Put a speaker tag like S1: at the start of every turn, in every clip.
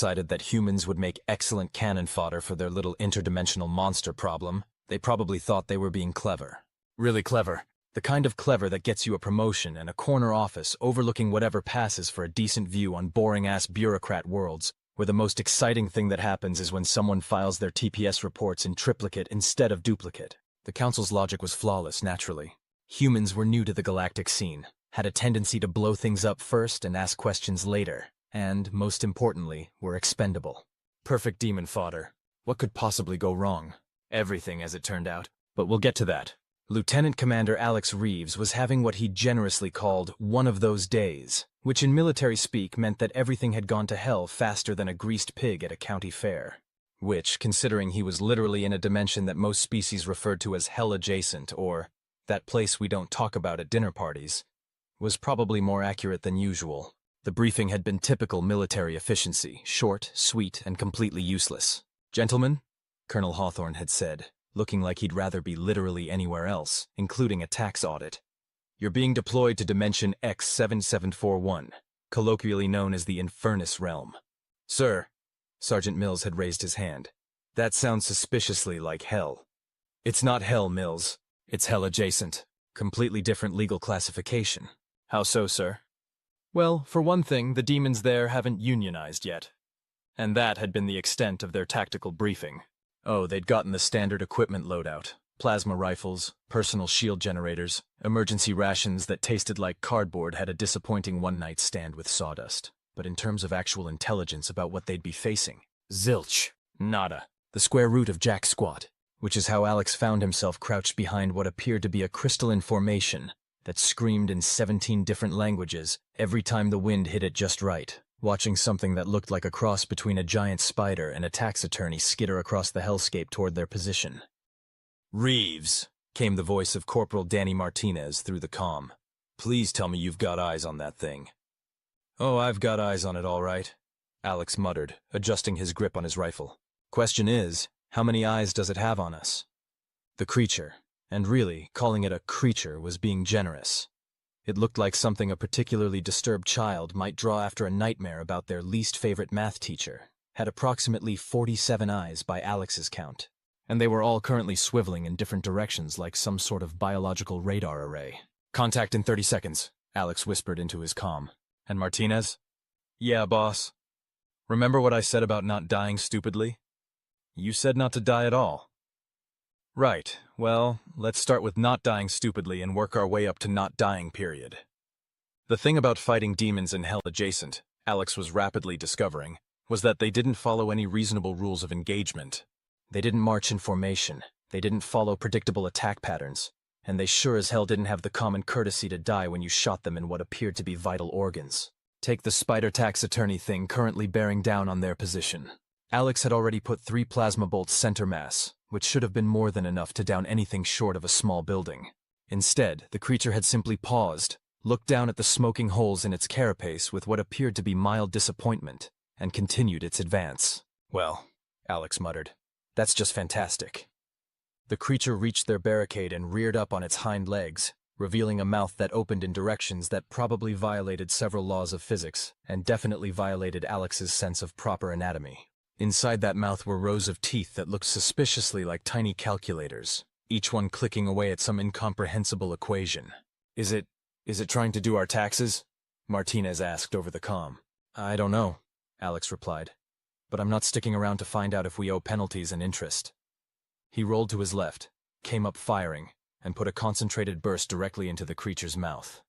S1: decided that humans would make excellent cannon fodder for their little interdimensional monster problem, they probably thought they were being clever. Really clever. The kind of clever that gets you a promotion and a corner office overlooking whatever passes for a decent view on boring-ass bureaucrat worlds, where the most exciting thing that happens is when someone files their TPS reports in triplicate instead of duplicate. The Council's logic was flawless, naturally. Humans were new to the galactic scene, had a tendency to blow things up first and ask questions later, and, most importantly, were expendable. Perfect demon fodder. What could possibly go wrong? Everything, as it turned out. But we'll get to that. Lieutenant Commander Alex Reeves was having what he generously called one of those days, which in military speak meant that everything had gone to hell faster than a greased pig at a county fair. Which, considering he was literally in a dimension that most species referred to as hell-adjacent, or that place we don't talk about at dinner parties, was probably more accurate than usual. The briefing had been typical military efficiency, short, sweet, and completely useless. "Gentlemen," Colonel Hawthorne had said, looking like he'd rather be literally anywhere else, including a tax audit. "You're being deployed to Dimension X7741, colloquially known as the Infernus Realm." "Sir," Sergeant Mills had raised his hand. "That sounds suspiciously like hell." "It's not hell, Mills. It's hell-adjacent. Completely different legal classification." "How so, sir?" "Well, for one thing, the demons there haven't unionized yet. And that had been the extent of their tactical briefing. Oh, they'd gotten the standard equipment loadout. Plasma rifles, personal shield generators, emergency rations that tasted like cardboard had a disappointing one-night stand with sawdust. But in terms of actual intelligence about what they'd be facing, zilch, nada. The square root of jack squat, which is how Alex found himself crouched behind what appeared to be a crystalline formation that screamed in 17 different languages every time the wind hit it just right, watching something that looked like a cross between a giant spider and a tax attorney skitter across the hellscape toward their position. "Reeves," came the voice of Corporal Danny Martinez through the comm. "Please tell me you've got eyes on that thing." "Oh, I've got eyes on it all right," Alex muttered, adjusting his grip on his rifle. "Question is, how many eyes does it have on us?" The creature, and really, calling it a creature was being generous. It looked like something a particularly disturbed child might draw after a nightmare about their least favorite math teacher, had approximately 47 eyes by Alex's count, and they were all currently swiveling in different directions like some sort of biological radar array. "Contact in 30 seconds, Alex whispered into his comm. "And Martinez?" "Yeah, boss. Remember what I said about not dying stupidly? You said not to die at all." "Right. Well, let's start with not dying stupidly and work our way up to not dying, period." The thing about fighting demons in hell adjacent, Alex was rapidly discovering, was that they didn't follow any reasonable rules of engagement. They didn't march in formation, they didn't follow predictable attack patterns, and they sure as hell didn't have the common courtesy to die when you shot them in what appeared to be vital organs. Take the spider tax attorney thing currently bearing down on their position. Alex had already put 3 plasma bolts center mass, which should have been more than enough to down anything short of a small building. Instead, the creature had simply paused, looked down at the smoking holes in its carapace with what appeared to be mild disappointment, and continued its advance. "Well," Alex muttered, "that's just fantastic." The creature reached their barricade and reared up on its hind legs, revealing a mouth that opened in directions that probably violated several laws of physics and definitely violated Alex's sense of proper anatomy. Inside that mouth were rows of teeth that looked suspiciously like tiny calculators, each one clicking away at some incomprehensible equation. Is it trying to do our taxes?" Martinez asked over the comm. "I don't know," Alex replied, "but I'm not sticking around to find out if we owe penalties and interest." He rolled to his left, came up firing, and put a concentrated burst directly into the creature's mouth.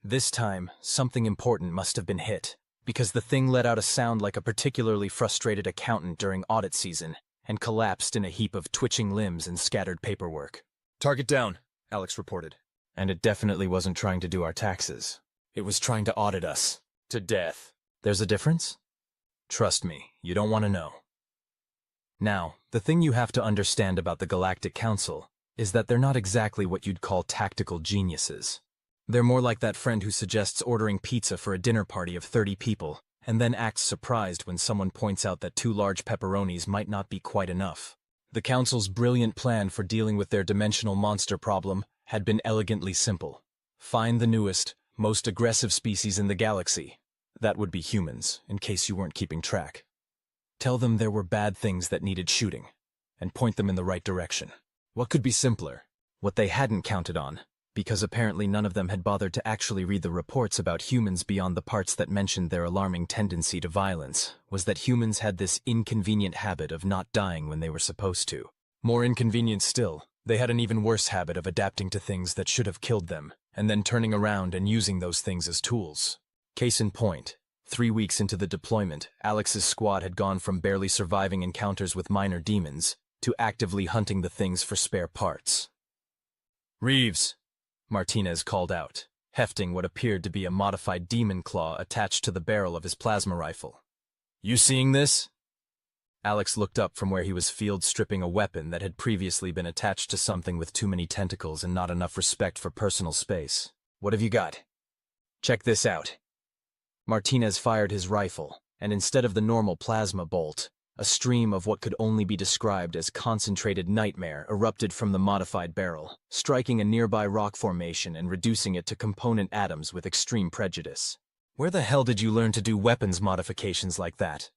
S1: This time, something important must have been hit, because the thing let out a sound like a particularly frustrated accountant during audit season and collapsed in a heap of twitching limbs and scattered paperwork. "Target down," Alex reported. And it definitely wasn't trying to do our taxes. It was trying to audit us. To death. There's a difference? Trust me, you don't want to know. Now, the thing you have to understand about the Galactic Council is that they're not exactly what you'd call tactical geniuses. They're more like that friend who suggests ordering pizza for a dinner party of 30 people, and then acts surprised when someone points out that 2 large pepperonis might not be quite enough. The Council's brilliant plan for dealing with their dimensional monster problem had been elegantly simple. Find the newest, most aggressive species in the galaxy. That would be humans, in case you weren't keeping track. Tell them there were bad things that needed shooting, and point them in the right direction. What could be simpler? What they hadn't counted on, because apparently none of them had bothered to actually read the reports about humans beyond the parts that mentioned their alarming tendency to violence, was that humans had this inconvenient habit of not dying when they were supposed to. More inconvenient still, they had an even worse habit of adapting to things that should have killed them, and then turning around and using those things as tools. Case in point, 3 weeks into the deployment, Alex's squad had gone from barely surviving encounters with minor demons to actively hunting the things for spare parts. "Reeves," Martinez called out, hefting what appeared to be a modified demon claw attached to the barrel of his plasma rifle. "You seeing this?" Alex looked up from where he was field stripping a weapon that had previously been attached to something with too many tentacles and not enough respect for personal space. "What have you got?" "Check this out." Martinez fired his rifle, and instead of the normal plasma bolt, a stream of what could only be described as concentrated nightmare erupted from the modified barrel, striking a nearby rock formation and reducing it to component atoms with extreme prejudice. "Where the hell did you learn to do weapons modifications like that?"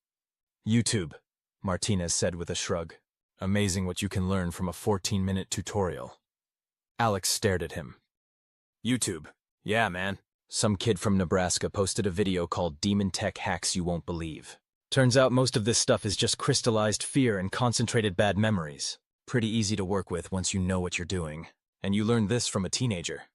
S1: "YouTube," Martinez said with a shrug. "Amazing what you can learn from a 14-minute tutorial." Alex stared at him. "YouTube? Yeah, man. Some kid from Nebraska posted a video called Demon Tech Hacks You Won't Believe. Turns out most of this stuff is just crystallized fear and concentrated bad memories. Pretty easy to work with once you know what you're doing. And you learned this from a teenager.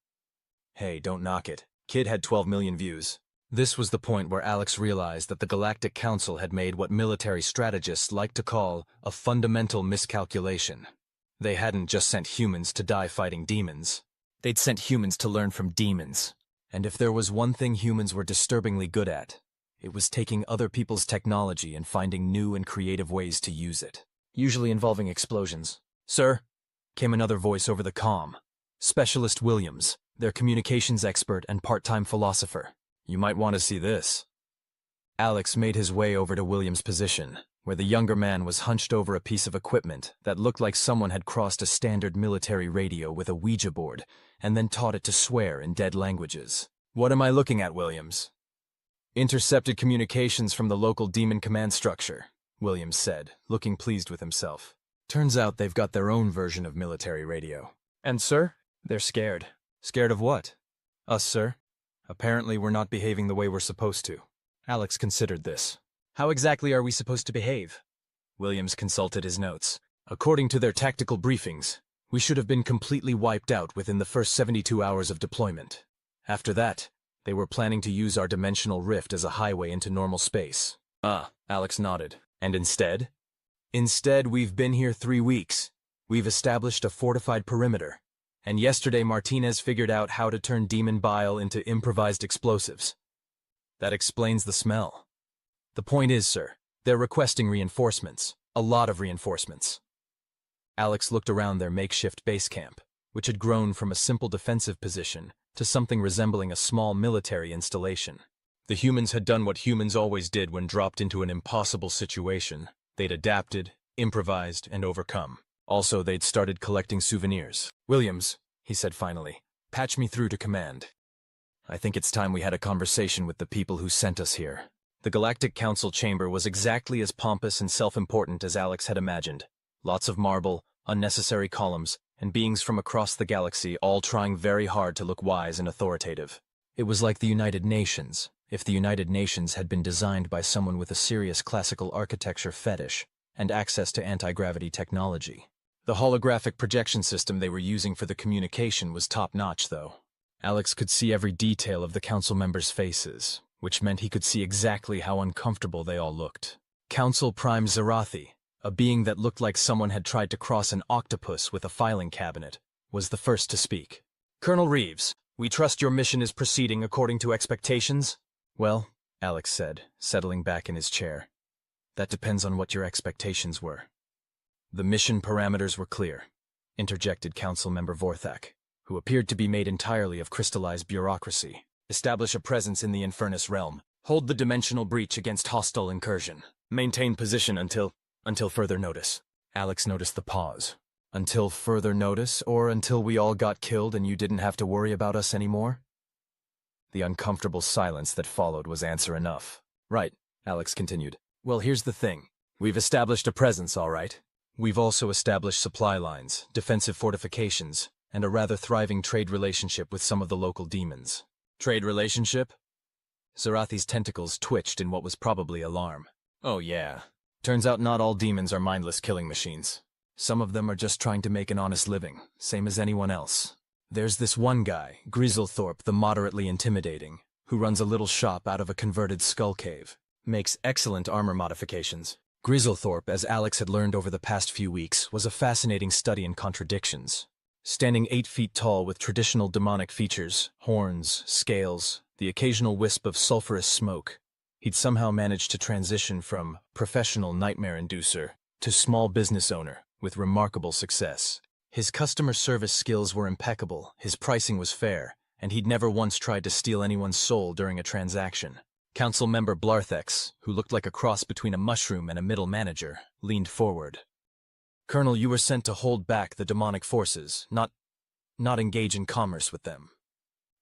S1: Hey, don't knock it. Kid had 12 million views. This was the point where Alex realized that the Galactic Council had made what military strategists like to call a fundamental miscalculation. They hadn't just sent humans to die fighting demons. They'd sent humans to learn from demons. And if there was one thing humans were disturbingly good at, it was taking other people's technology and finding new and creative ways to use it, usually involving explosions. "Sir," came another voice over the comm. "Specialist Williams, their communications expert and part-time philosopher. You might want to see this." Alex made his way over to Williams' position, where the younger man was hunched over a piece of equipment that looked like someone had crossed a standard military radio with a Ouija board and then taught it to swear in dead languages. "What am I looking at, Williams?" "Intercepted communications from the local demon command structure," Williams said, looking pleased with himself. "Turns out they've got their own version of military radio." "And, sir?" "They're scared." "Scared of what?" "Us, sir. Apparently we're not behaving the way we're supposed to." Alex considered this. "How exactly are we supposed to behave?" Williams consulted his notes. "According to their tactical briefings, we should have been completely wiped out within the first 72 hours of deployment. After that, they were planning to use our dimensional rift as a highway into normal space." Alex nodded. "And instead?" "Instead, we've been here 3 weeks. We've established a fortified perimeter. And yesterday Martinez figured out how to turn demon bile into improvised explosives. That explains the smell. The point is, sir, they're requesting reinforcements. A lot of reinforcements." Alex looked around their makeshift base camp, which had grown from a simple defensive position to something resembling a small military installation. The humans had done what humans always did when dropped into an impossible situation. They'd adapted, improvised, and overcome. Also, they'd started collecting souvenirs. "Williams," he said finally, "patch me through to command. I think it's time we had a conversation with the people who sent us here." The Galactic Council chamber was exactly as pompous and self-important as Alex had imagined. Lots of marble, unnecessary columns, and beings from across the galaxy all trying very hard to look wise and authoritative. It was like the United Nations, if the United Nations had been designed by someone with a serious classical architecture fetish and access to anti-gravity technology. The holographic projection system they were using for the communication was top-notch, though. Alex could see every detail of the council members' faces, which meant he could see exactly how uncomfortable they all looked. Council Prime Zerathi, a being that looked like someone had tried to cross an octopus with a filing cabinet, was the first to speak. "Colonel Reeves, we trust your mission is proceeding according to expectations?" "Well," Alex said, settling back in his chair, "that depends on what your expectations were." "The mission parameters were clear," interjected Council Member Vorthak, who appeared to be made entirely of crystallized bureaucracy. "Establish a presence in the Infernus realm. Hold the dimensional breach against hostile incursion. Maintain position until further notice." Alex noticed the pause. "Until further notice, or until we all got killed and you didn't have to worry about us anymore?" The uncomfortable silence that followed was answer enough. "Right," Alex continued. "Well, here's the thing. We've established a presence, all right. We've also established supply lines, defensive fortifications, and a rather thriving trade relationship with some of the local demons. Trade relationship? Zarathi's tentacles twitched in what was probably alarm. Oh yeah. Turns out not all demons are mindless killing machines. Some of them are just trying to make an honest living, same as anyone else. There's this one guy, Grizzlethorpe the moderately intimidating, who runs a little shop out of a converted skull cave. Makes excellent armor modifications. Grizzlethorpe, as Alex had learned over the past few weeks, was a fascinating study in contradictions. Standing 8 feet tall with traditional demonic features, horns, scales, the occasional wisp of sulfurous smoke, he'd somehow managed to transition from professional nightmare inducer to small business owner with remarkable success. His customer service skills were impeccable, his pricing was fair, and he'd never once tried to steal anyone's soul during a transaction. Council member Blarthex, who looked like a cross between a mushroom and a middle manager, leaned forward. Colonel, you were sent to hold back the demonic forces, not engage in commerce with them.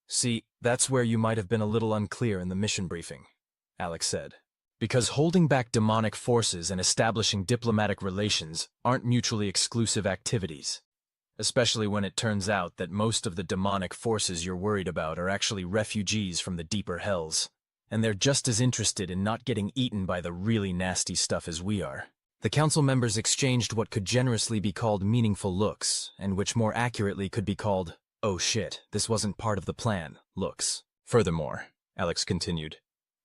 S1: See, that's where you might have been a little unclear in the mission briefing, Alex said. Because holding back demonic forces and establishing diplomatic relations aren't mutually exclusive activities. Especially when it turns out that most of the demonic forces you're worried about are actually refugees from the deeper hells. And they're just as interested in not getting eaten by the really nasty stuff as we are. The council members exchanged what could generously be called meaningful looks, and which more accurately could be called, oh shit, this wasn't part of the plan, looks. Furthermore, Alex continued,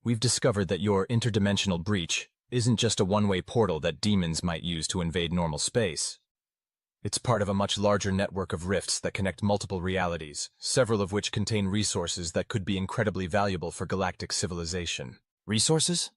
S1: we've discovered that your interdimensional breach isn't just a one-way portal that demons might use to invade normal space. It's part of a much larger network of rifts that connect multiple realities, several of which contain resources that could be incredibly valuable for galactic civilization. Resources?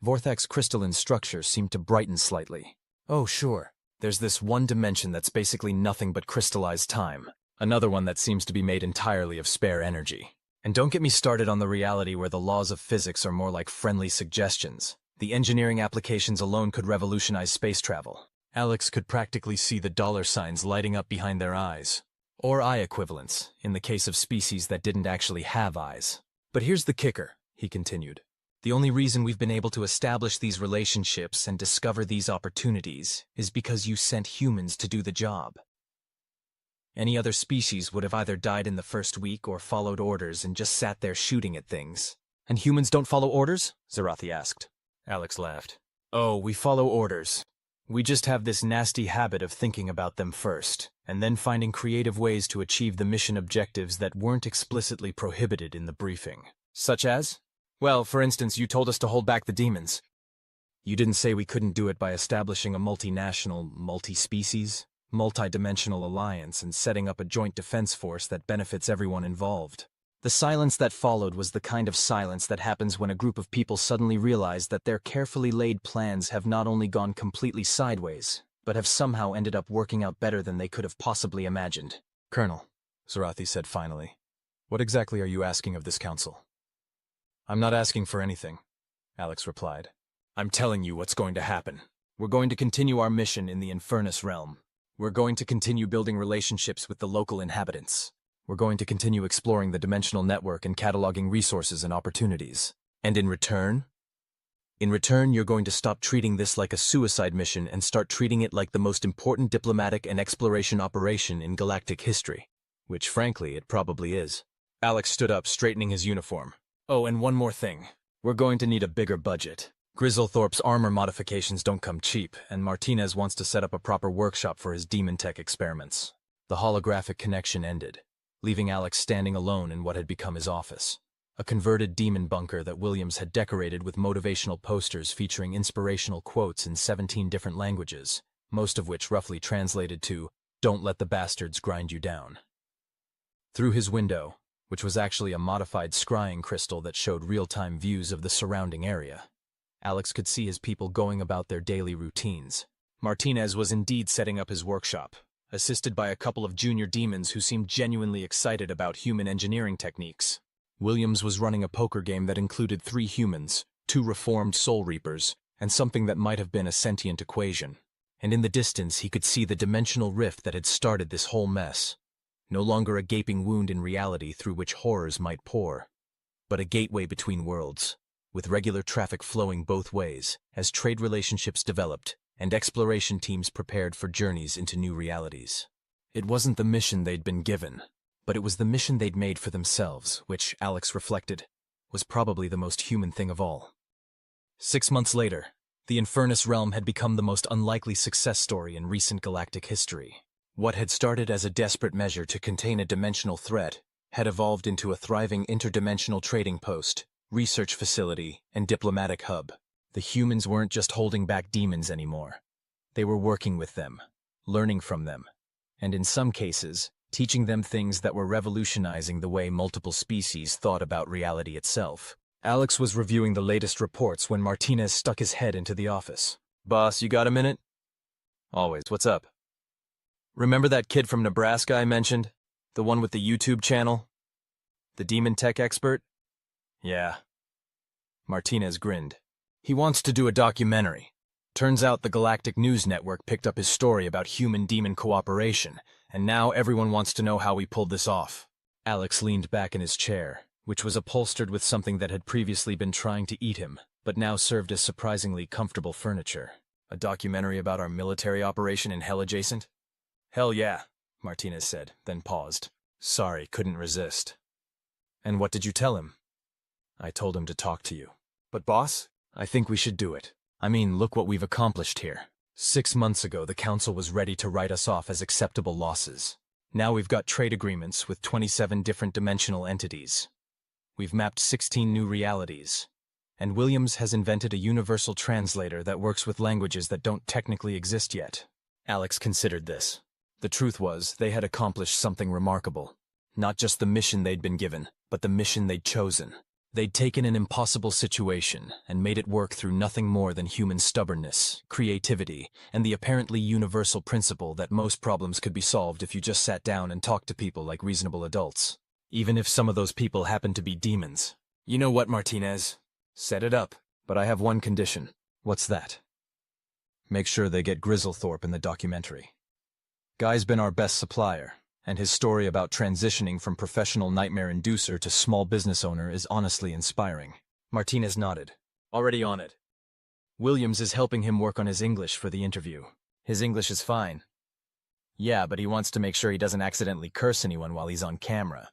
S1: Vorthak's crystalline structure seemed to brighten slightly. Oh, sure. There's this one dimension that's basically nothing but crystallized time. Another one that seems to be made entirely of spare energy. And don't get me started on the reality where the laws of physics are more like friendly suggestions. The engineering applications alone could revolutionize space travel. Alex could practically see the dollar signs lighting up behind their eyes. Or eye equivalents, in the case of species that didn't actually have eyes. But here's the kicker, he continued. The only reason we've been able to establish these relationships and discover these opportunities is because you sent humans to do the job. Any other species would have either died in the first week or followed orders and just sat there shooting at things. And humans don't follow orders? Zarathi asked. Alex laughed. Oh, we follow orders. We just have this nasty habit of thinking about them first, and then finding creative ways to achieve the mission objectives that weren't explicitly prohibited in the briefing. Such as? Well, for instance, you told us to hold back the demons. You didn't say we couldn't do it by establishing a multinational, multi-species, multi-dimensional alliance and setting up a joint defense force that benefits everyone involved. The silence that followed was the kind of silence that happens when a group of people suddenly realize that their carefully laid plans have not only gone completely sideways, but have somehow ended up working out better than they could have possibly imagined. Colonel, Zarathi said finally, what exactly are you asking of this council? I'm not asking for anything, Alex replied. I'm telling you what's going to happen. We're going to continue our mission in the Infernus realm. We're going to continue building relationships with the local inhabitants. We're going to continue exploring the dimensional network and cataloging resources and opportunities. And in return, you're going to stop treating this like a suicide mission and start treating it like the most important diplomatic and exploration operation in galactic history. Which, frankly, it probably is. Alex stood up, straightening his uniform. Oh, and one more thing. We're going to need a bigger budget. Grizzlethorpe's armor modifications don't come cheap, and Martinez wants to set up a proper workshop for his demon tech experiments. The holographic connection ended, leaving Alex standing alone in what had become his office. A converted demon bunker that Williams had decorated with motivational posters featuring inspirational quotes in 17 different languages, most of which roughly translated to, "Don't let the bastards grind you down." Through his window, which was actually a modified scrying crystal that showed real-time views of the surrounding area, Alex could see his people going about their daily routines. Martinez was indeed setting up his workshop, assisted by a couple of junior demons who seemed genuinely excited about human engineering techniques. Williams was running a poker game that included 3 humans, 2 reformed soul reapers, and something that might have been a sentient equation. And in the distance he could see the dimensional rift that had started this whole mess. No longer a gaping wound in reality through which horrors might pour, but a gateway between worlds, with regular traffic flowing both ways as trade relationships developed and exploration teams prepared for journeys into new realities. It wasn't the mission they'd been given, but it was the mission they'd made for themselves, which, Alex reflected, was probably the most human thing of all. 6 months later, the Infernus realm had become the most unlikely success story in recent galactic history. What had started as a desperate measure to contain a dimensional threat had evolved into a thriving interdimensional trading post, research facility, and diplomatic hub. The humans weren't just holding back demons anymore. They were working with them, learning from them, and in some cases, teaching them things that were revolutionizing the way multiple species thought about reality itself. Alex was reviewing the latest reports when Martinez stuck his head into the office. "Boss, you got a minute?" "Always. What's up?" "Remember that kid from Nebraska I mentioned? The one with the YouTube channel? The demon tech expert?" "Yeah." Martinez grinned. "He wants to do a documentary. Turns out the Galactic News Network picked up his story about human-demon cooperation, and now everyone wants to know how we pulled this off." Alex leaned back in his chair, which was upholstered with something that had previously been trying to eat him, but now served as surprisingly comfortable furniture. "A documentary about our military operation in Hell Adjacent?" "Hell yeah," Martinez said, then paused. "Sorry, couldn't resist." "And what did you tell him?" "I told him to talk to you." "But boss, I think we should do it. I mean, look what we've accomplished here. 6 months ago, the Council was ready to write us off as acceptable losses. Now we've got trade agreements with 27 different dimensional entities. We've mapped 16 new realities. And Williams has invented a universal translator that works with languages that don't technically exist yet." Alex considered this. The truth was, they had accomplished something remarkable. Not just the mission they'd been given, but the mission they'd chosen. They'd taken an impossible situation and made it work through nothing more than human stubbornness, creativity, and the apparently universal principle that most problems could be solved if you just sat down and talked to people like reasonable adults. Even if some of those people happened to be demons. "You know what, Martinez? Set it up. But I have one condition." "What's that?" "Make sure they get Grizzlethorpe in the documentary. Guy's been our best supplier, and his story about transitioning from professional nightmare inducer to small business owner is honestly inspiring." Martinez nodded. "Already on it. Williams is helping him work on his English for the interview. His English is fine." "Yeah, but he wants to make sure he doesn't accidentally curse anyone while he's on camera.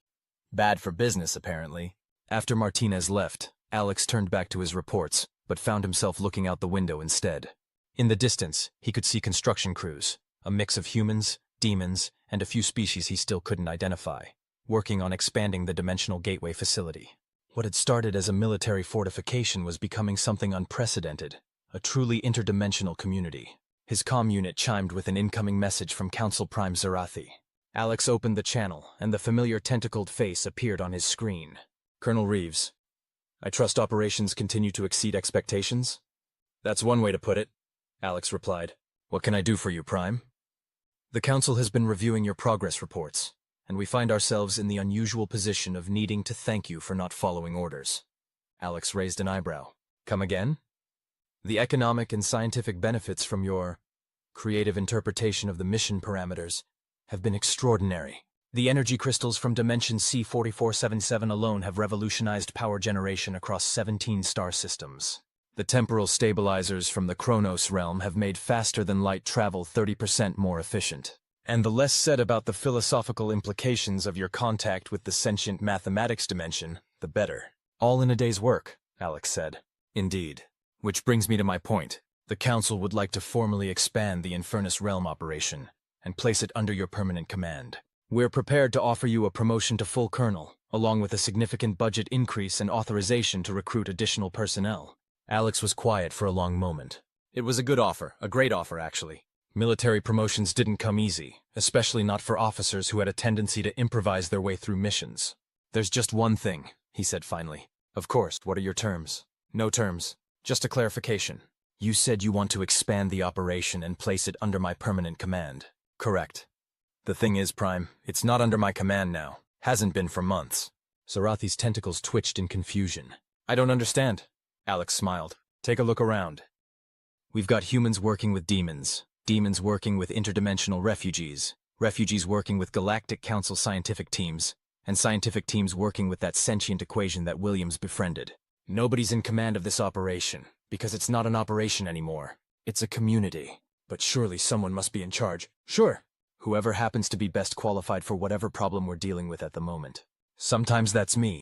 S1: Bad for business, apparently." After Martinez left, Alex turned back to his reports, but found himself looking out the window instead. In the distance, he could see construction crews, a mix of humans, demons, and a few species he still couldn't identify, working on expanding the Dimensional Gateway facility. What had started as a military fortification was becoming something unprecedented, a truly interdimensional community. His comm unit chimed with an incoming message from Council Prime Zarathi. Alex opened the channel, and the familiar tentacled face appeared on his screen. "Colonel Reeves, I trust operations continue to exceed expectations?" "That's one way to put it," Alex replied. "What can I do for you, Prime?" "The Council has been reviewing your progress reports, and we find ourselves in the unusual position of needing to thank you for not following orders." Alex raised an eyebrow. "Come again?" "The economic and scientific benefits from your creative interpretation of the mission parameters have been extraordinary. The energy crystals from Dimension C4477 alone have revolutionized power generation across 17 star systems. The temporal stabilizers from the Kronos realm have made faster-than-light travel 30% more efficient. And the less said about the philosophical implications of your contact with the sentient mathematics dimension, the better." "All in a day's work," Alex said. "Indeed. Which brings me to my point. The Council would like to formally expand the Infernus realm operation and place it under your permanent command. We're prepared to offer you a promotion to full colonel, along with a significant budget increase and authorization to recruit additional personnel." Alex was quiet for a long moment. It was a good offer, a great offer, actually. Military promotions didn't come easy, especially not for officers who had a tendency to improvise their way through missions. "There's just one thing," he said finally. "Of course, what are your terms?" "No terms. Just a clarification. You said you want to expand the operation and place it under my permanent command." "Correct. The thing is, Prime, it's not under my command now. Hasn't been for months." Zarathi's tentacles twitched in confusion. "I don't understand." Alex smiled. "Take a look around. We've got humans working with demons, demons working with interdimensional refugees, refugees working with Galactic Council scientific teams, and scientific teams working with that sentient equation that Williams befriended. Nobody's in command of this operation, because it's not an operation anymore. It's a community. But surely someone must be in charge. Sure. Whoever happens to be best qualified for whatever problem we're dealing with at the moment. Sometimes that's me.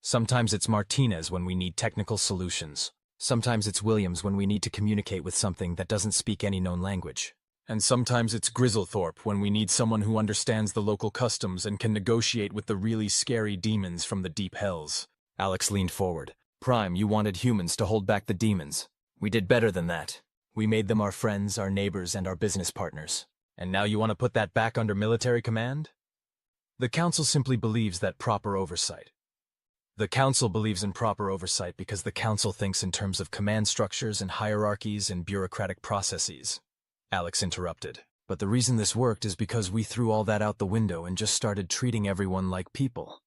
S1: Sometimes it's Martinez when we need technical solutions. Sometimes it's Williams when we need to communicate with something that doesn't speak any known language. And sometimes it's Grizzlethorpe when we need someone who understands the local customs and can negotiate with the really scary demons from the deep hells. Alex leaned forward. Prime, you wanted humans to hold back the demons. We did better than that. We made them our friends, our neighbors, and our business partners. And now you want to put that back under military command? The Council simply believes that proper oversight. The Council believes in proper oversight because the Council thinks in terms of command structures and hierarchies and bureaucratic processes. Alex interrupted. But the reason this worked is because we threw all that out the window and just started treating everyone like people.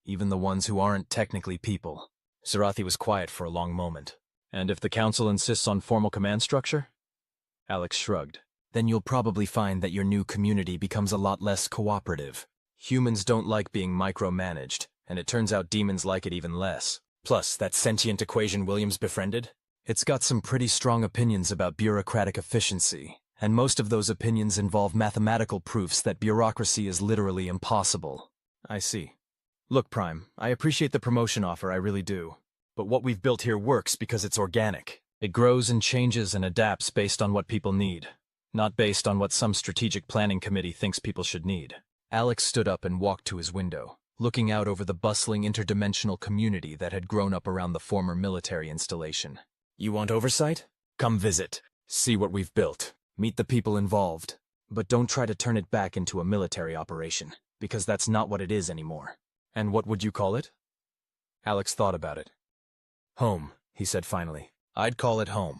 S1: Even the ones who aren't technically people. Zarathi was quiet for a long moment. And if the Council insists on formal command structure? Alex shrugged. Then you'll probably find that your new community becomes a lot less cooperative. Humans don't like being micromanaged, and it turns out demons like it even less. Plus, that sentient equation Williams befriended? It's got some pretty strong opinions about bureaucratic efficiency, and most of those opinions involve mathematical proofs that bureaucracy is literally impossible. I see. Look, Prime, I appreciate the promotion offer, I really do. But what we've built here works because it's organic. It grows and changes and adapts based on what people need, not based on what some strategic planning committee thinks people should need. Alex stood up and walked to his window, looking out over the bustling interdimensional community that had grown up around the former military installation. You want oversight? Come visit. See what we've built. Meet the people involved. But don't try to turn it back into a military operation, because that's not what it is anymore. And what would you call it? Alex thought about it. Home, he said finally. I'd call it home.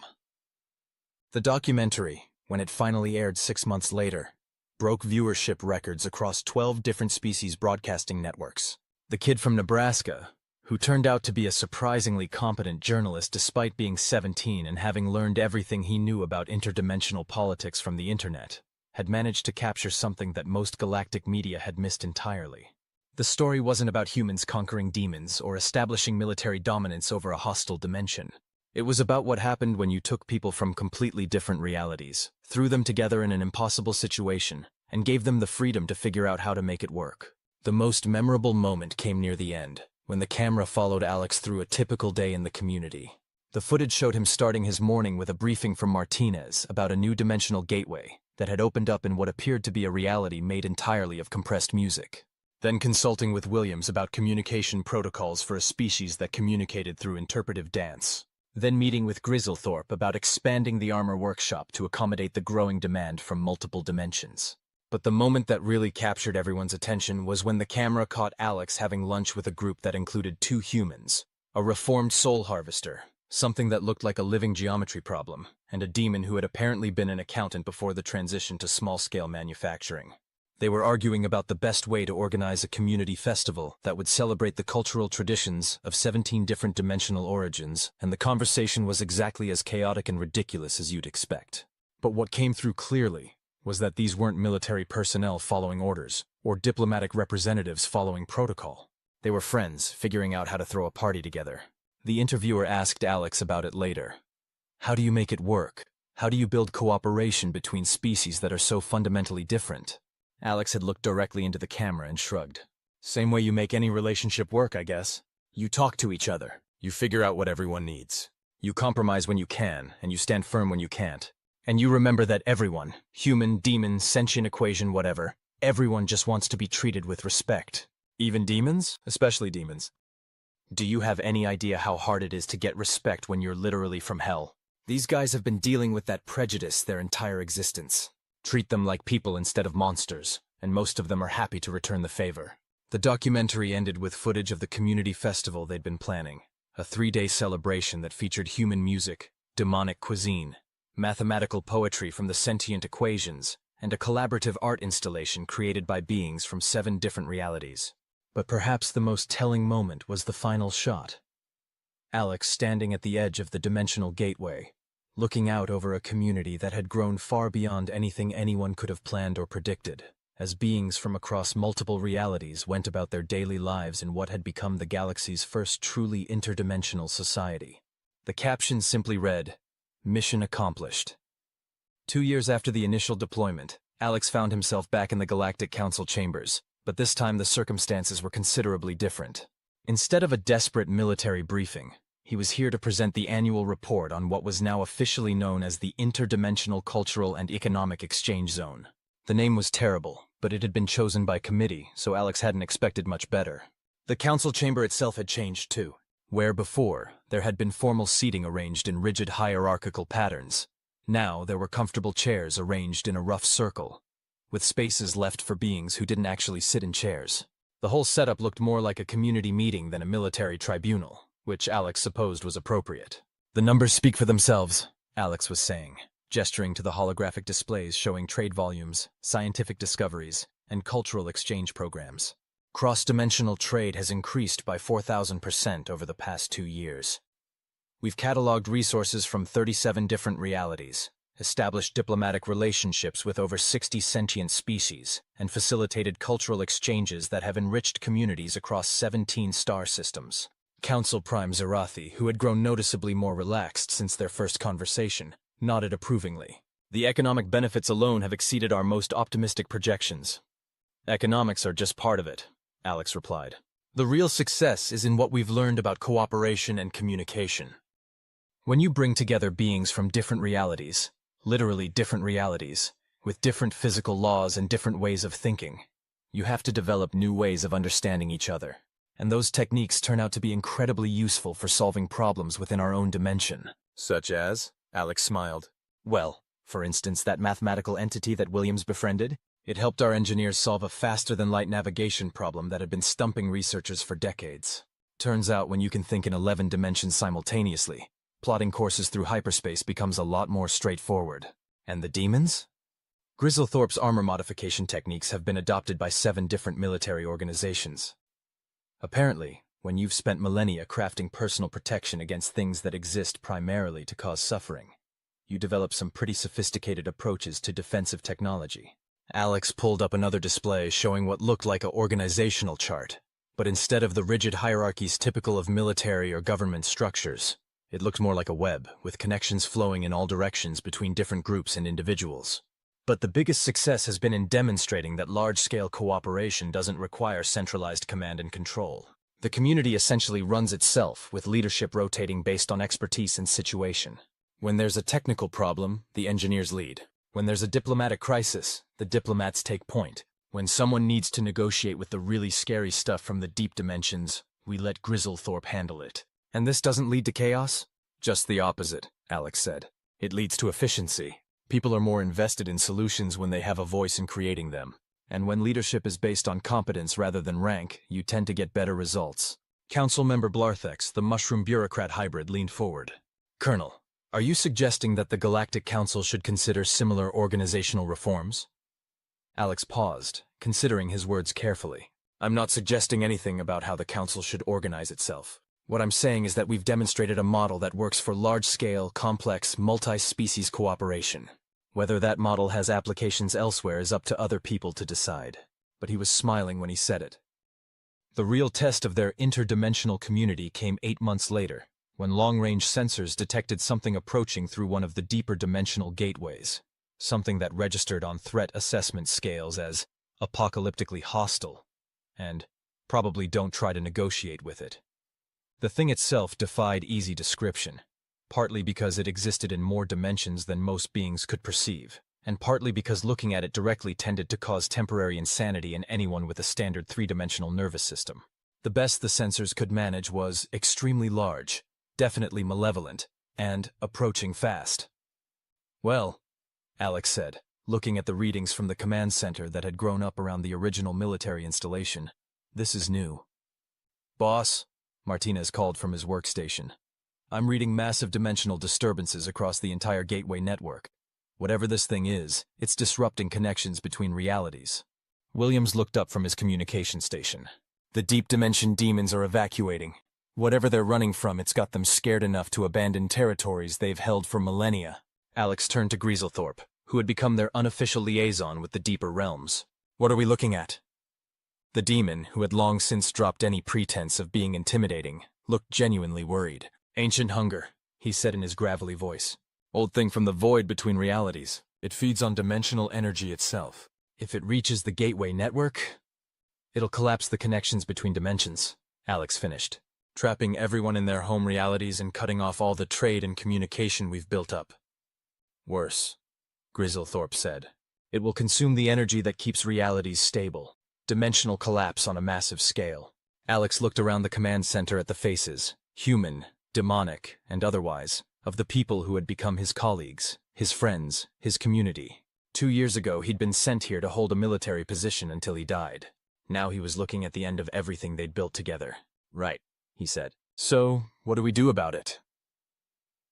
S1: The documentary, when it finally aired 6 months later, broke viewership records across 12 different species broadcasting networks. The kid from Nebraska, who turned out to be a surprisingly competent journalist despite being 17 and having learned everything he knew about interdimensional politics from the internet, had managed to capture something that most galactic media had missed entirely. The story wasn't about humans conquering demons or establishing military dominance over a hostile dimension. It was about what happened when you took people from completely different realities, threw them together in an impossible situation, and gave them the freedom to figure out how to make it work. The most memorable moment came near the end, when the camera followed Alex through a typical day in the community. The footage showed him starting his morning with a briefing from Martinez about a new dimensional gateway that had opened up in what appeared to be a reality made entirely of compressed music. Then consulting with Williams about communication protocols for a species that communicated through interpretive dance. Then meeting with Grizzlethorpe about expanding the armor workshop to accommodate the growing demand from multiple dimensions. But the moment that really captured everyone's attention was when the camera caught Alex having lunch with a group that included 2 humans, a reformed soul harvester, something that looked like a living geometry problem, and a demon who had apparently been an accountant before the transition to small-scale manufacturing. They were arguing about the best way to organize a community festival that would celebrate the cultural traditions of 17 different dimensional origins, and the conversation was exactly as chaotic and ridiculous as you'd expect. But what came through clearly was that these weren't military personnel following orders, or diplomatic representatives following protocol. They were friends, figuring out how to throw a party together. The interviewer asked Alex about it later. How do you make it work? How do you build cooperation between species that are so fundamentally different? Alex had looked directly into the camera and shrugged. Same way you make any relationship work, I guess. You talk to each other. You figure out what everyone needs. You compromise when you can, and you stand firm when you can't. And you remember that everyone, human, demon, sentient equation, whatever, everyone just wants to be treated with respect. Even demons? Especially demons. Do you have any idea how hard it is to get respect when you're literally from hell? These guys have been dealing with that prejudice their entire existence. Treat them like people instead of monsters, and most of them are happy to return the favor. The documentary ended with footage of the community festival they'd been planning, a 3-day celebration that featured human music, demonic cuisine, mathematical poetry from the sentient equations, and a collaborative art installation created by beings from 7 different realities. But perhaps the most telling moment was the final shot. Alex standing at the edge of the dimensional gateway, looking out over a community that had grown far beyond anything anyone could have planned or predicted. as beings from across multiple realities went about their daily lives in what had become the galaxy's first truly interdimensional society. The caption simply read, "Mission accomplished." 2 years after the initial deployment, Alex found himself back in the Galactic Council chambers, but this time the circumstances were considerably different. Instead of a desperate military briefing, he was here to present the annual report on what was now officially known as the Interdimensional Cultural and Economic Exchange Zone. The name was terrible, but it had been chosen by committee, so Alex hadn't expected much better. The council chamber itself had changed too. Where before, there had been formal seating arranged in rigid hierarchical patterns, now there were comfortable chairs arranged in a rough circle, with spaces left for beings who didn't actually sit in chairs. The whole setup looked more like a community meeting than a military tribunal, which Alex supposed was appropriate. "The numbers speak for themselves," Alex was saying, gesturing to the holographic displays showing trade volumes, scientific discoveries, and cultural exchange programs. Cross-dimensional trade has increased by 4,000% over the past 2 years. We've cataloged resources from 37 different realities, established diplomatic relationships with over 60 sentient species, and facilitated cultural exchanges that have enriched communities across 17 star systems. Council Prime Zerathi, who had grown noticeably more relaxed since their first conversation, nodded approvingly. "The economic benefits alone have exceeded our most optimistic projections." "Economics are just part of it," Alex replied. "The real success is in what we've learned about cooperation and communication. When you bring together beings from different realities, literally different realities, with different physical laws and different ways of thinking, you have to develop new ways of understanding each other. And those techniques turn out to be incredibly useful for solving problems within our own dimension." "Such as?" Alex smiled. "Well, for instance, that mathematical entity that Williams befriended? It helped our engineers solve a faster-than-light navigation problem that had been stumping researchers for decades. Turns out when you can think in 11 dimensions simultaneously, plotting courses through hyperspace becomes a lot more straightforward." "And the demons?" "Grizzlethorpe's armor modification techniques have been adopted by 7 different military organizations. Apparently, when you've spent millennia crafting personal protection against things that exist primarily to cause suffering, you develop some pretty sophisticated approaches to defensive technology." Alex pulled up another display showing what looked like an organizational chart, but instead of the rigid hierarchies typical of military or government structures, it looked more like a web, with connections flowing in all directions between different groups and individuals. But the biggest success has been in demonstrating that large-scale cooperation doesn't require centralized command and control. The community essentially runs itself, with leadership rotating based on expertise and situation. When there's a technical problem, the engineers lead. When there's a diplomatic crisis, the diplomats take point. When someone needs to negotiate with the really scary stuff from the deep dimensions, we let Grizzlethorpe handle it. "And this doesn't lead to chaos?" "Just the opposite," Alex said. "It leads to efficiency. People are more invested in solutions when they have a voice in creating them. And when leadership is based on competence rather than rank, you tend to get better results." Council member Blarthex, the mushroom bureaucrat hybrid, leaned forward. "Colonel, are you suggesting that the Galactic Council should consider similar organizational reforms?" Alex paused, considering his words carefully. "I'm not suggesting anything about how the Council should organize itself. What I'm saying is that we've demonstrated a model that works for large-scale, complex, multi-species cooperation. Whether that model has applications elsewhere is up to other people to decide." But he was smiling when he said it. The real test of their interdimensional community came 8 months later, when long-range sensors detected something approaching through one of the deeper dimensional gateways, something that registered on threat assessment scales as apocalyptically hostile, and probably don't try to negotiate with it. The thing itself defied easy description, partly because it existed in more dimensions than most beings could perceive, and partly because looking at it directly tended to cause temporary insanity in anyone with a standard 3-dimensional nervous system. The best the sensors could manage was extremely large, definitely malevolent, and approaching fast. "Well," Alex said, looking at the readings from the command center that had grown up around the original military installation, "this is new." "Boss," Martinez called from his workstation, "I'm reading massive dimensional disturbances across the entire gateway network. Whatever this thing is, it's disrupting connections between realities." Williams looked up from his communication station. "The deep dimension demons are evacuating. Whatever they're running from, it's got them scared enough to abandon territories they've held for millennia." Alex turned to Grizzlethorpe, who had become their unofficial liaison with the deeper realms. What are we looking at? The demon, who had long since dropped any pretense of being intimidating, looked genuinely worried. Ancient hunger, he said in his gravelly voice. Old thing from the void between realities. It feeds on dimensional energy itself. If it reaches the gateway network, it'll collapse the connections between dimensions, Alex finished, trapping everyone in their home realities and cutting off all the trade and communication we've built up. Worse, Grizzlethorpe said. It will consume the energy that keeps realities stable. Dimensional collapse on a massive scale. Alex looked around the command center at the faces, human, demonic, and otherwise, of the people who had become his colleagues, his friends, his community. 2 years ago, he'd been sent here to hold a military position until he died. Now he was looking at the end of everything they'd built together. Right, he said. So, what do we do about it?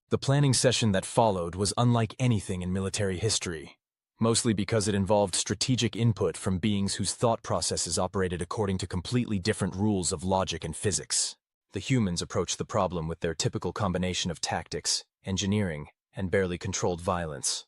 S1: The planning session that followed was unlike anything in military history, mostly because it involved strategic input from beings whose thought processes operated according to completely different rules of logic and physics. The humans approached the problem with their typical combination of tactics, engineering, and barely controlled violence.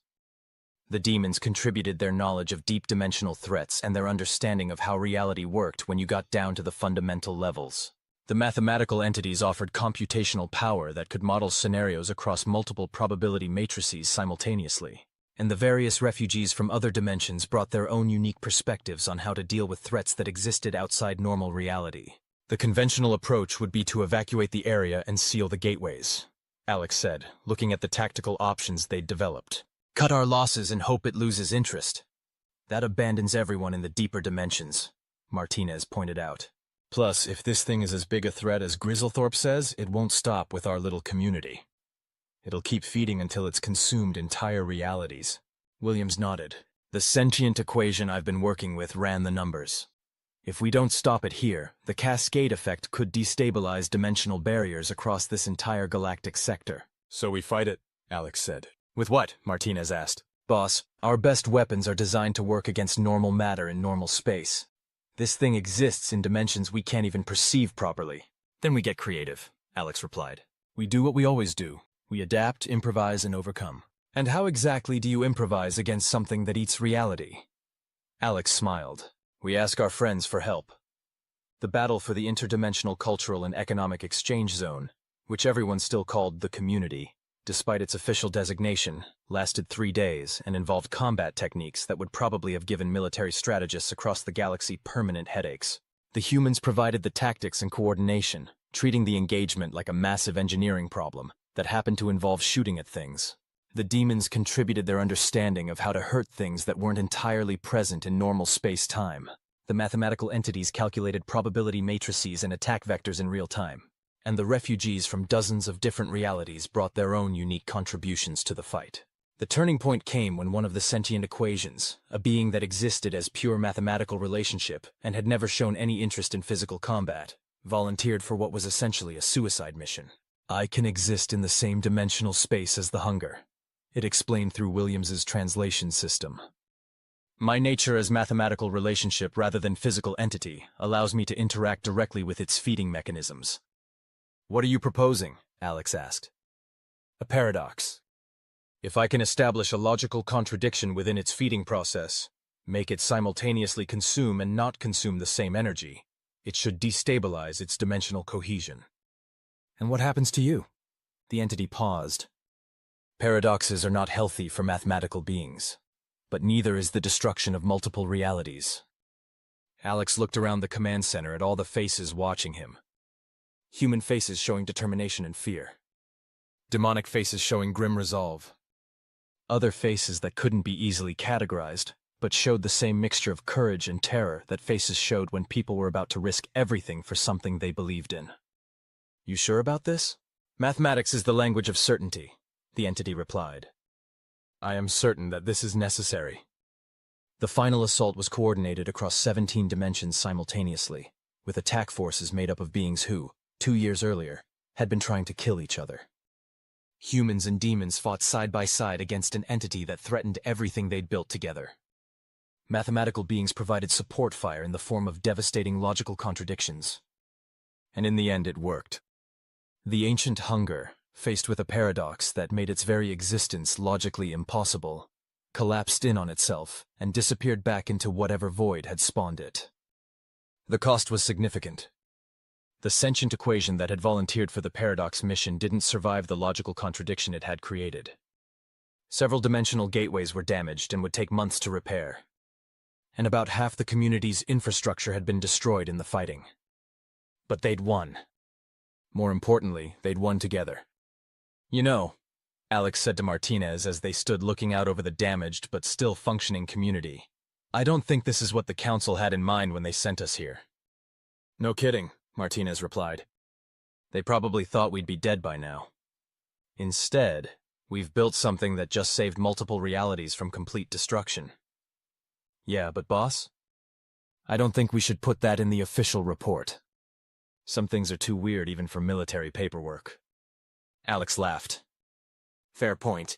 S1: The demons contributed their knowledge of deep dimensional threats and their understanding of how reality worked when you got down to the fundamental levels. The mathematical entities offered computational power that could model scenarios across multiple probability matrices simultaneously. And the various refugees from other dimensions brought their own unique perspectives on how to deal with threats that existed outside normal reality. The conventional approach would be to evacuate the area and seal the gateways, Alex said, looking at the tactical options they'd developed. Cut our losses and hope it loses interest. That abandons everyone in the deeper dimensions, Martinez pointed out. Plus, if this thing is as big a threat as Grizzlethorpe says, it won't stop with our little community. It'll keep feeding until it's consumed entire realities. Williams nodded. The sentient equation I've been working with ran the numbers. If we don't stop it here, the cascade effect could destabilize dimensional barriers across this entire galactic sector. So we fight it, Alex said. With what? Martinez asked. Boss, our best weapons are designed to work against normal matter in normal space. This thing exists in dimensions we can't even perceive properly. Then we get creative, Alex replied. We do what we always do. We adapt, improvise, and overcome. And how exactly do you improvise against something that eats reality? Alex smiled. We ask our friends for help. The battle for the interdimensional cultural and economic exchange zone, which everyone still called the community, despite its official designation, lasted 3 days and involved combat techniques that would probably have given military strategists across the galaxy permanent headaches. The humans provided the tactics and coordination, treating the engagement like a massive engineering problem that happened to involve shooting at things. The demons contributed their understanding of how to hurt things that weren't entirely present in normal space-time. The mathematical entities calculated probability matrices and attack vectors in real time. And the refugees from dozens of different realities brought their own unique contributions to the fight. The turning point came when one of the sentient equations, a being that existed as pure mathematical relationship and had never shown any interest in physical combat, volunteered for what was essentially a suicide mission. I can exist in the same dimensional space as the hunger, it explained through Williams's translation system. My nature as mathematical relationship rather than physical entity allows me to interact directly with its feeding mechanisms. What are you proposing? Alex asked. A paradox. If I can establish a logical contradiction within its feeding process, make it simultaneously consume and not consume the same energy, it should destabilize its dimensional cohesion. And what happens to you? The entity paused. Paradoxes are not healthy for mathematical beings, but neither is the destruction of multiple realities. Alex looked around the command center at all the faces watching him. Human faces showing determination and fear. Demonic faces showing grim resolve. Other faces that couldn't be easily categorized, but showed the same mixture of courage and terror that faces showed when people were about to risk everything for something they believed in. You sure about this? Mathematics is the language of certainty, the entity replied. I am certain that this is necessary. The final assault was coordinated across 17 dimensions simultaneously, with attack forces made up of beings who, 2 years earlier, had been trying to kill each other. Humans and demons fought side by side against an entity that threatened everything they'd built together. Mathematical beings provided support fire in the form of devastating logical contradictions. And in the end it worked. The ancient hunger, faced with a paradox that made its very existence logically impossible, collapsed in on itself, and disappeared back into whatever void had spawned it. The cost was significant. The sentient equation that had volunteered for the Paradox mission didn't survive the logical contradiction it had created. Several dimensional gateways were damaged and would take months to repair. And about half the community's infrastructure had been destroyed in the fighting. But they'd won. More importantly, they'd won together. "You know," Alex said to Martinez as they stood looking out over the damaged but still functioning community, "I don't think this is what the Council had in mind when they sent us here." "No kidding," Martinez replied. "They probably thought we'd be dead by now. Instead, we've built something that just saved multiple realities from complete destruction." "Yeah, but boss, I don't think we should put that in the official report. Some things are too weird even for military paperwork." Alex laughed. "Fair point.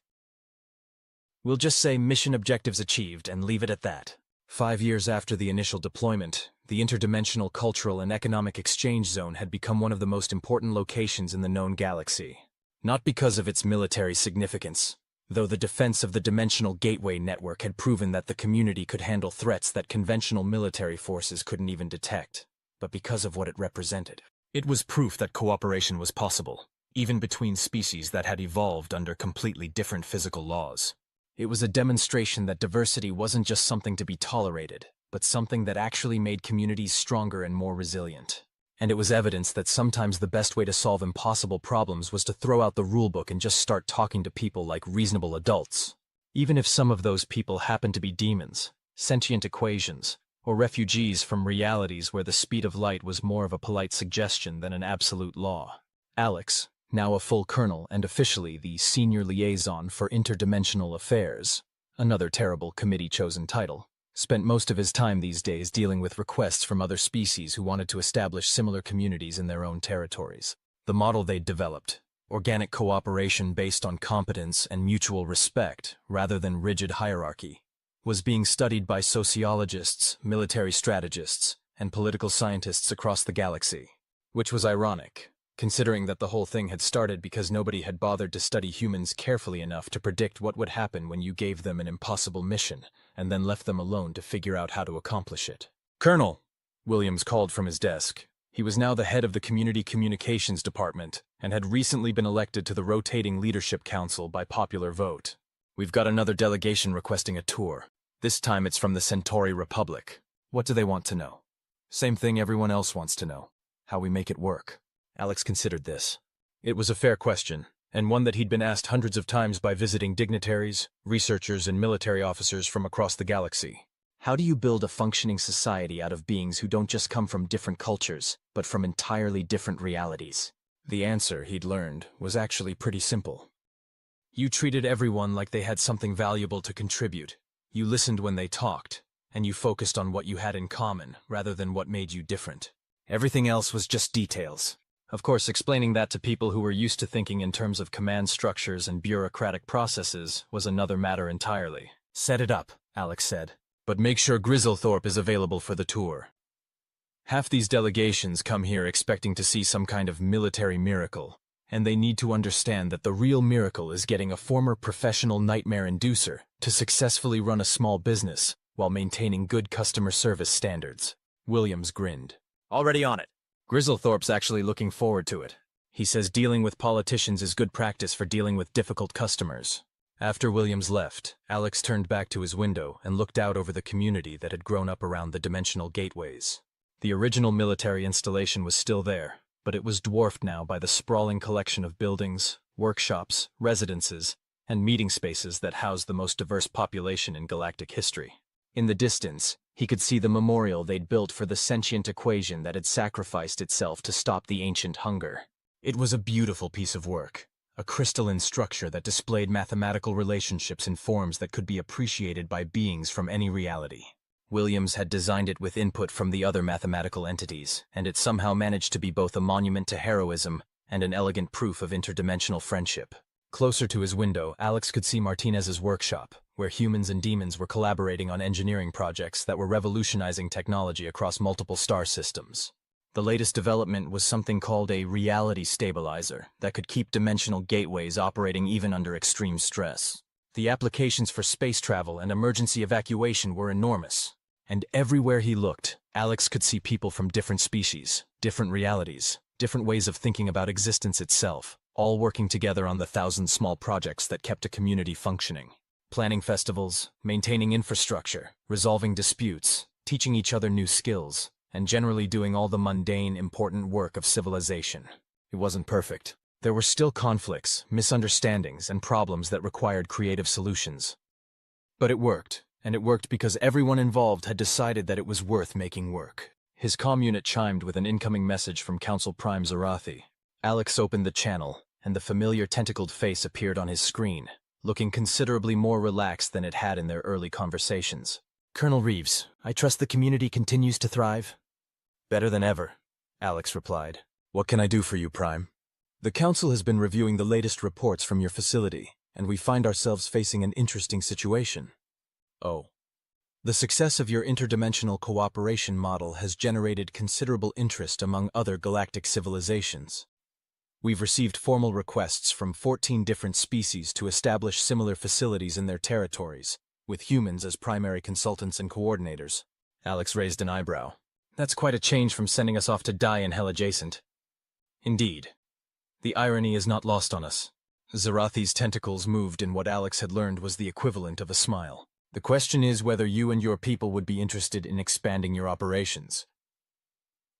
S1: We'll just say mission objectives achieved and leave it at that." 5 years after the initial deployment, the interdimensional cultural and economic exchange zone had become one of the most important locations in the known galaxy. Not because of its military significance, though the defense of the dimensional gateway network had proven that the community could handle threats that conventional military forces couldn't even detect, but because of what it represented. It was proof that cooperation was possible, even between species that had evolved under completely different physical laws. It was a demonstration that diversity wasn't just something to be tolerated, but something that actually made communities stronger and more resilient. And it was evidence that sometimes the best way to solve impossible problems was to throw out the rulebook and just start talking to people like reasonable adults. Even if some of those people happened to be demons, sentient equations, or refugees from realities where the speed of light was more of a polite suggestion than an absolute law. Alex, now a full colonel and officially the senior liaison for interdimensional affairs, another terrible committee-chosen title, spent most of his time these days dealing with requests from other species who wanted to establish similar communities in their own territories. The model they'd developed, organic cooperation based on competence and mutual respect rather than rigid hierarchy, was being studied by sociologists, military strategists, and political scientists across the galaxy, which was ironic, considering that the whole thing had started because nobody had bothered to study humans carefully enough to predict what would happen when you gave them an impossible mission and then left them alone to figure out how to accomplish it. "Colonel," Williams called from his desk. He was now the head of the Community Communications Department and had recently been elected to the rotating Leadership Council by popular vote. "We've got another delegation requesting a tour. This time it's from the Centauri Republic. What do they want to know?" "Same thing everyone else wants to know. How we make it work." Alex considered this. It was a fair question, and one that he'd been asked hundreds of times by visiting dignitaries, researchers, and military officers from across the galaxy. How do you build a functioning society out of beings who don't just come from different cultures, but from entirely different realities? The answer, he'd learned, was actually pretty simple. You treated everyone like they had something valuable to contribute. You listened when they talked, and you focused on what you had in common rather than what made you different. Everything else was just details. Of course, explaining that to people who were used to thinking in terms of command structures and bureaucratic processes was another matter entirely. "Set it up," Alex said, "but make sure Grizzlethorpe is available for the tour." Half these delegations come here expecting to see some kind of military miracle, and they need to understand that the real miracle is getting a former professional nightmare inducer to successfully run a small business while maintaining good customer service standards. Williams grinned. "Already on it. Grizzlethorpe's actually looking forward to it. He says dealing with politicians is good practice for dealing with difficult customers." After Williams left, Alex turned back to his window and looked out over the community that had grown up around the dimensional gateways. The original military installation was still there, but it was dwarfed now by the sprawling collection of buildings, workshops, residences, and meeting spaces that housed the most diverse population in galactic history. In the distance, he could see the memorial they'd built for the sentient equation that had sacrificed itself to stop the ancient hunger. It was a beautiful piece of work, a crystalline structure that displayed mathematical relationships in forms that could be appreciated by beings from any reality. Williams had designed it with input from the other mathematical entities, and it somehow managed to be both a monument to heroism and an elegant proof of interdimensional friendship. Closer to his window, Alex could see Martinez's workshop, where humans and demons were collaborating on engineering projects that were revolutionizing technology across multiple star systems. The latest development was something called a reality stabilizer that could keep dimensional gateways operating even under extreme stress. The applications for space travel and emergency evacuation were enormous. And everywhere he looked, Alex could see people from different species, different realities, different ways of thinking about existence itself, all working together on the thousand small projects that kept a community functioning. Planning festivals, maintaining infrastructure, resolving disputes, teaching each other new skills, and generally doing all the mundane, important work of civilization. It wasn't perfect. There were still conflicts, misunderstandings, and problems that required creative solutions. But it worked, and it worked because everyone involved had decided that it was worth making work. His comm unit chimed with an incoming message from Council Prime Zarathi. Alex opened the channel, and the familiar tentacled face appeared on his screen, looking considerably more relaxed than it had in their early conversations. "Colonel Reeves, I trust the community continues to thrive?" "Better than ever," Alex replied. "What can I do for you, Prime?" "The Council has been reviewing the latest reports from your facility, and we find ourselves facing an interesting situation." "Oh." "The success of your interdimensional cooperation model has generated considerable interest among other galactic civilizations. We've received formal requests from 14 different species to establish similar facilities in their territories, with humans as primary consultants and coordinators." Alex raised an eyebrow. "That's quite a change from sending us off to die in hell adjacent." "Indeed. The irony is not lost on us." Zarathi's tentacles moved in what Alex had learned was the equivalent of a smile. "The question is whether you and your people would be interested in expanding your operations."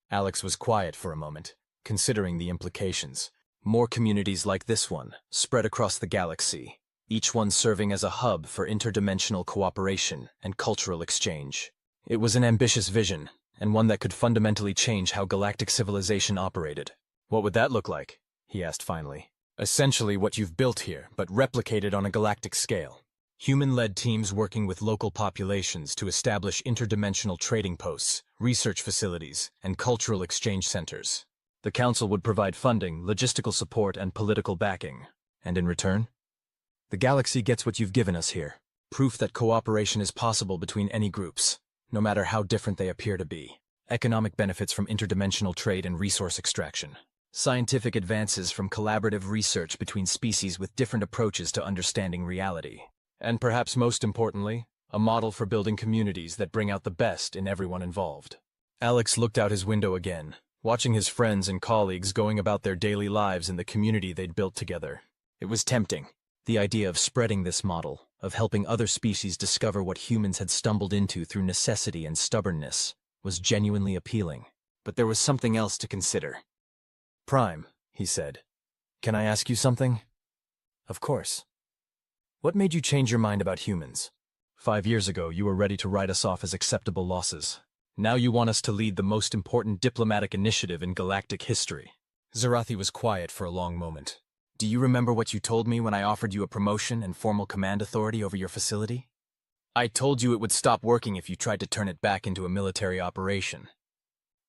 S1: Alex was quiet for a moment, considering the implications. More communities like this one, spread across the galaxy, each one serving as a hub for interdimensional cooperation and cultural exchange. It was an ambitious vision, and one that could fundamentally change how galactic civilization operated. "What would that look like?" he asked finally. "Essentially what you've built here, but replicated on a galactic scale. Human-led teams working with local populations to establish interdimensional trading posts, research facilities, and cultural exchange centers. The Council would provide funding, logistical support, and political backing. And in return? The galaxy gets what you've given us here. Proof that cooperation is possible between any groups, no matter how different they appear to be. Economic benefits from interdimensional trade and resource extraction. Scientific advances from collaborative research between species with different approaches to understanding reality. And perhaps most importantly, a model for building communities that bring out the best in everyone involved." Alex looked out his window again, watching his friends and colleagues going about their daily lives in the community they'd built together. It was tempting. The idea of spreading this model, of helping other species discover what humans had stumbled into through necessity and stubbornness, was genuinely appealing. But there was something else to consider. "Prime," he said, "can I ask you something?" "Of course." "What made you change your mind about humans? 5 years ago, you were ready to write us off as acceptable losses. Now you want us to lead the most important diplomatic initiative in galactic history." Zarathi was quiet for a long moment. "Do you remember what you told me when I offered you a promotion and formal command authority over your facility? I told you it would stop working if you tried to turn it back into a military operation.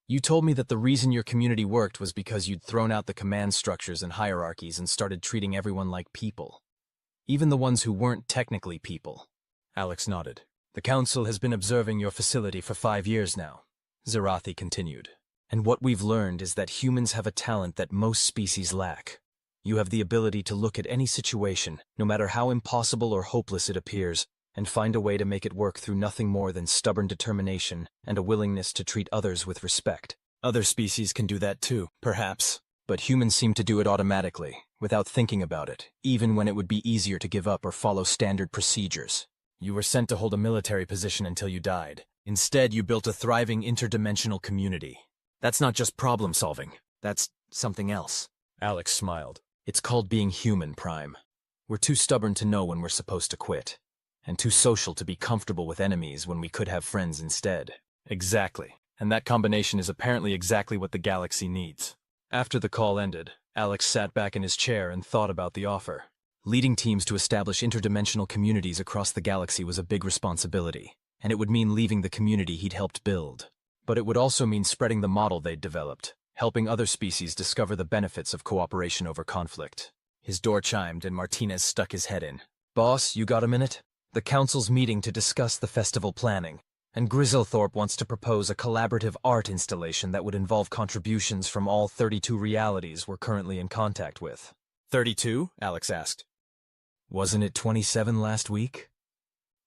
S1: You told me that the reason your community worked was because you'd thrown out the command structures and hierarchies and started treating everyone like people. Even the ones who weren't technically people." Alex nodded. "The Council has been observing your facility for 5 years now," Zarathi continued. "And what we've learned is that humans have a talent that most species lack. You have the ability to look at any situation, no matter how impossible or hopeless it appears, and find a way to make it work through nothing more than stubborn determination and a willingness to treat others with respect. Other species can do that too, perhaps, but humans seem to do it automatically, without thinking about it, even when it would be easier to give up or follow standard procedures. You were sent to hold a military position until you died. Instead, you built a thriving interdimensional community. That's not just problem solving, that's something else." Alex smiled. "It's called being human, Prime. We're too stubborn to know when we're supposed to quit, and too social to be comfortable with enemies when we could have friends instead." "Exactly, and that combination is apparently exactly what the galaxy needs." After the call ended, Alex sat back in his chair and thought about the offer. Leading teams to establish interdimensional communities across the galaxy was a big responsibility, and it would mean leaving the community he'd helped build. But it would also mean spreading the model they'd developed, helping other species discover the benefits of cooperation over conflict. His door chimed and Martinez stuck his head in. "Boss, you got a minute? The Council's meeting to discuss the festival planning, and Grizzlethorpe wants to propose a collaborative art installation that would involve contributions from all 32 realities we're currently in contact with." 32? Alex asked. Wasn't it 27 last week?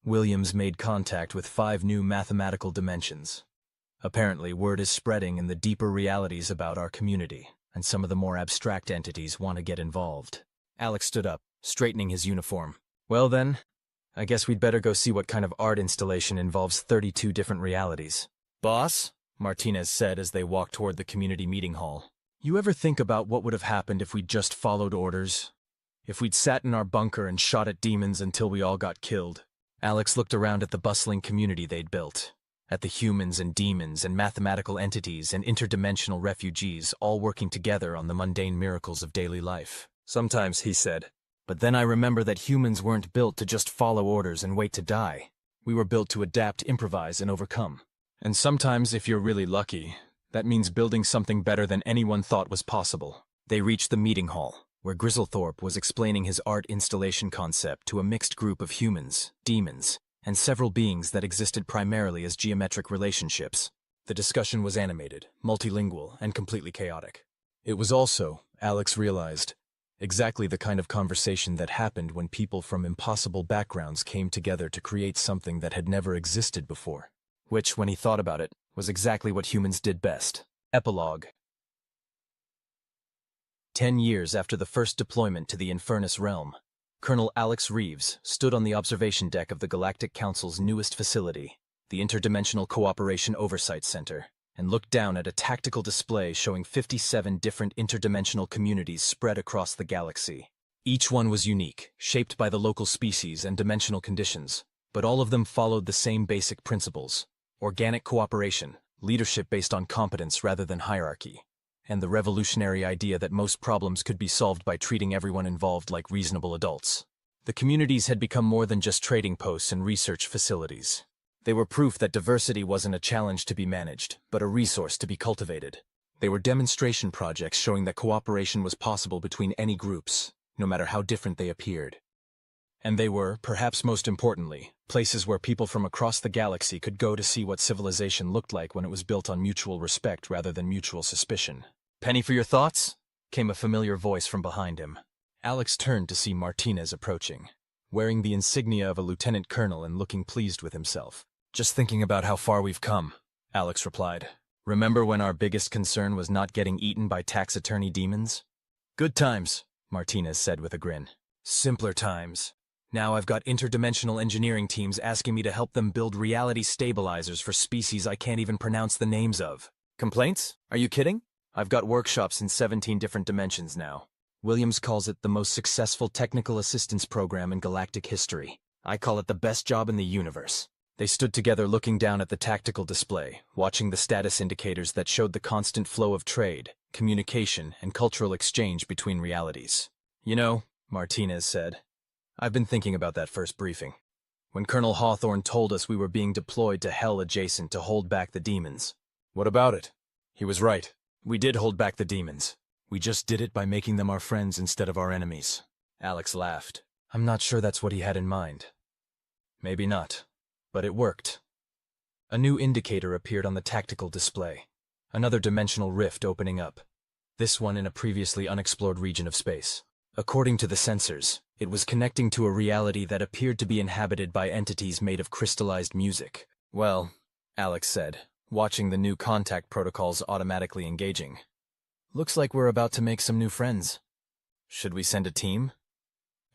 S1: Williams made contact with 5 new mathematical dimensions. Apparently, word is spreading in the deeper realities about our community, and some of the more abstract entities want to get involved. Alex stood up, straightening his uniform. Well then, I guess we'd better go see what kind of art installation involves 32 different realities. Boss? Martinez said as they walked toward the community meeting hall. You ever think about what would have happened if we'd just followed orders? If we'd sat in our bunker and shot at demons until we all got killed? Alex looked around at the bustling community they'd built, at the humans and demons and mathematical entities and interdimensional refugees all working together on the mundane miracles of daily life. Sometimes, he said, but then I remember that humans weren't built to just follow orders and wait to die. We were built to adapt, improvise, and overcome. And sometimes, if you're really lucky, that means building something better than anyone thought was possible. They reached the meeting hall, where Grizzlethorpe was explaining his art installation concept to a mixed group of humans, demons, and several beings that existed primarily as geometric relationships. The discussion was animated, multilingual, and completely chaotic. It was also, Alex realized, exactly the kind of conversation that happened when people from impossible backgrounds came together to create something that had never existed before. Which, when he thought about it, was exactly what humans did best. Epilogue. 10 years after the first deployment to the Infernus realm, Colonel Alex Reeves stood on the observation deck of the Galactic Council's newest facility, the Interdimensional Cooperation Oversight Center, and looked down at a tactical display showing 57 different interdimensional communities spread across the galaxy. Each one was unique, shaped by the local species and dimensional conditions, but all of them followed the same basic principles: organic cooperation, leadership based on competence rather than hierarchy, and the revolutionary idea that most problems could be solved by treating everyone involved like reasonable adults. The communities had become more than just trading posts and research facilities. They were proof that diversity wasn't a challenge to be managed, but a resource to be cultivated. They were demonstration projects showing that cooperation was possible between any groups, no matter how different they appeared. And they were, perhaps most importantly, places where people from across the galaxy could go to see what civilization looked like when it was built on mutual respect rather than mutual suspicion. "Penny for your thoughts?" came a familiar voice from behind him. Alex turned to see Martinez approaching, wearing the insignia of a lieutenant colonel and looking pleased with himself. "Just thinking about how far we've come," Alex replied. "Remember when our biggest concern was not getting eaten by tax attorney demons?" "Good times," Martinez said with a grin. "Simpler times. Now I've got interdimensional engineering teams asking me to help them build reality stabilizers for species I can't even pronounce the names of. Complaints? Are you kidding? I've got workshops in 17 different dimensions now. Williams calls it the most successful technical assistance program in galactic history. I call it the best job in the universe." They stood together looking down at the tactical display, watching the status indicators that showed the constant flow of trade, communication, and cultural exchange between realities. "You know," Martinez said, "I've been thinking about that first briefing. When Colonel Hawthorne told us we were being deployed to Hell Adjacent to hold back the demons." "What about it?" "He was right. We did hold back the demons. We just did it by making them our friends instead of our enemies." Alex laughed. "I'm not sure that's what he had in mind." "Maybe not. But it worked." A new indicator appeared on the tactical display. Another dimensional rift opening up. This one in a previously unexplored region of space. According to the sensors, it was connecting to a reality that appeared to be inhabited by entities made of crystallized music. "Well," Alex said, watching the new contact protocols automatically engaging, "looks like we're about to make some new friends. Should we send a team?"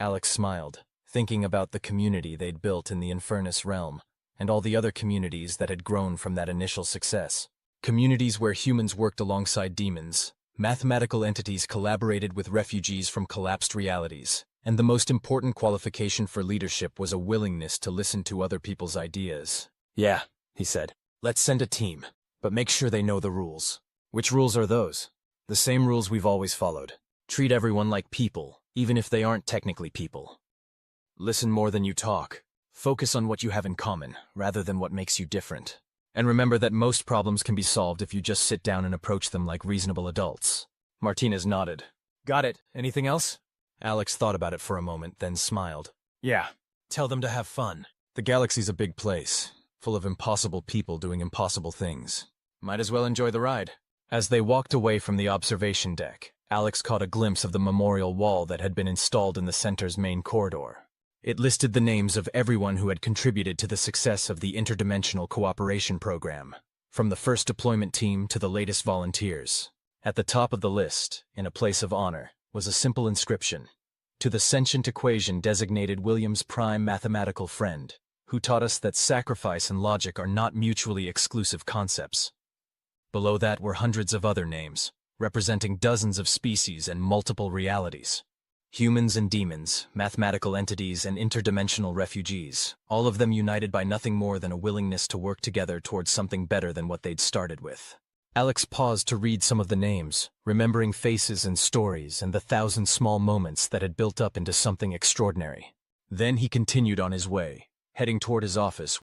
S1: Alex smiled, thinking about the community they'd built in the Infernus realm, and all the other communities that had grown from that initial success. Communities where humans worked alongside demons, mathematical entities collaborated with refugees from collapsed realities, and the most important qualification for leadership was a willingness to listen to other people's ideas. "Yeah," he said, "let's send a team, but make sure they know the rules." "Which rules are those?" "The same rules we've always followed. Treat everyone like people, even if they aren't technically people. Listen more than you talk. Focus on what you have in common, rather than what makes you different. And remember that most problems can be solved if you just sit down and approach them like reasonable adults." Martinez nodded. "Got it. Anything else?" Alex thought about it for a moment, then smiled. "Yeah. Tell them to have fun. The galaxy's a big place, full of impossible people doing impossible things. Might as well enjoy the ride." As they walked away from the observation deck, Alex caught a glimpse of the memorial wall that had been installed in the center's main corridor. It listed the names of everyone who had contributed to the success of the interdimensional cooperation program, from the first deployment team to the latest volunteers. At the top of the list, in a place of honor, was a simple inscription: "To the sentient equation designated William's prime mathematical friend, who taught us that sacrifice and logic are not mutually exclusive concepts." Below that were hundreds of other names, representing dozens of species and multiple realities. Humans and demons, mathematical entities and interdimensional refugees, all of them united by nothing more than a willingness to work together towards something better than what they'd started with. Alex paused to read some of the names, remembering faces and stories and the thousand small moments that had built up into something extraordinary. Then he continued on his way, heading toward his office,